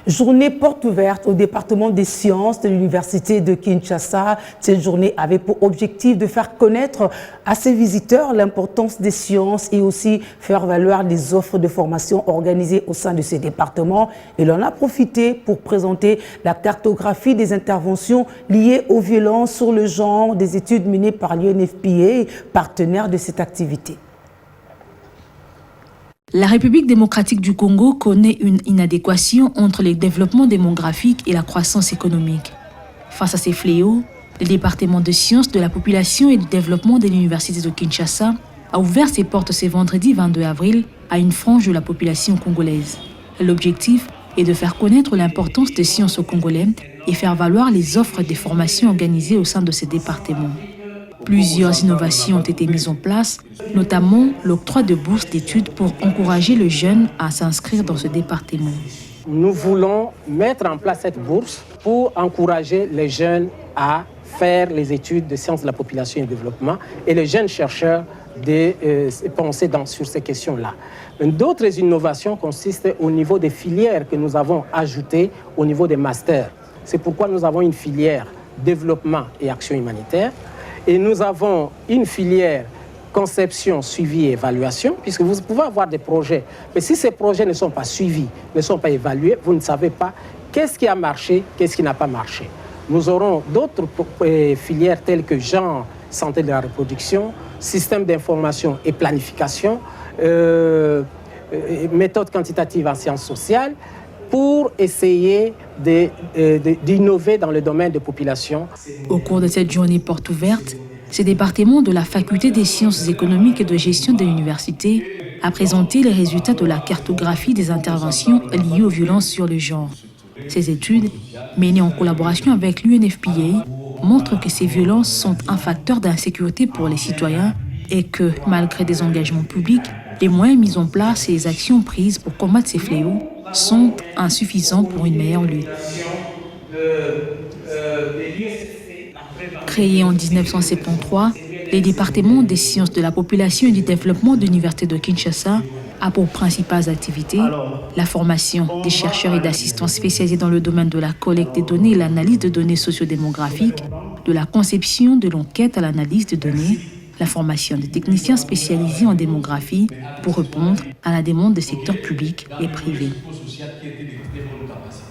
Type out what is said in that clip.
Journée porte ouverte au département des sciences de l'Université de Kinshasa. Cette journée avait pour objectif de faire connaître à ses visiteurs l'importance des sciences et aussi faire valoir les offres de formation organisées au sein de ces départements. Et l'on a profité pour présenter la cartographie des interventions liées aux violences sur le genre, des études menées par l'UNFPA, partenaire de cette activité. La République démocratique du Congo connaît une inadéquation entre le développement démographique et la croissance économique. Face à ces fléaux, le département de sciences de la population et du développement de l'Université de Kinshasa a ouvert ses portes ce vendredi 22 avril à une frange de la population congolaise. L'objectif est de faire connaître l'importance des sciences aux Congolais et faire valoir les offres de formation organisées au sein de ces départements. Plusieurs innovations ont été mises en place, notamment l'octroi de bourses d'études pour encourager les jeunes à s'inscrire dans ce département. Nous voulons mettre en place cette bourse pour encourager les jeunes à faire les études de sciences de la population et du développement et les jeunes chercheurs de penser sur ces questions-là. D'autres innovations consistent au niveau des filières que nous avons ajoutées au niveau des masters. C'est pourquoi nous avons une filière développement et action humanitaire. Et nous avons une filière conception, suivi et évaluation, puisque vous pouvez avoir des projets. Mais si ces projets ne sont pas suivis, ne sont pas évalués, vous ne savez pas qu'est-ce qui a marché, qu'est-ce qui n'a pas marché. Nous aurons d'autres filières telles que genre, santé de la reproduction, système d'information et planification, méthode quantitative en sciences sociales, pour essayer d'innover dans le domaine des populations. Au cours de cette journée porte ouverte, ce département de la Faculté des sciences économiques et de gestion de l'université a présenté les résultats de la cartographie des interventions liées aux violences sur le genre. Ces études, menées en collaboration avec l'UNFPA, montrent que ces violences sont un facteur d'insécurité pour les citoyens et que, malgré des engagements publics, les moyens mis en place et les actions prises pour combattre ces fléaux sont insuffisants pour une meilleure lutte. Créé en 1973, le département des sciences de la population et du développement de l'Université de Kinshasa a pour principales activités la formation des chercheurs et d'assistants spécialisés dans le domaine de la collecte des données et l'analyse de données sociodémographiques, de la conception de l'enquête à l'analyse de données, la formation des techniciens spécialisés en démographie pour répondre à la demande des secteurs publics et privés.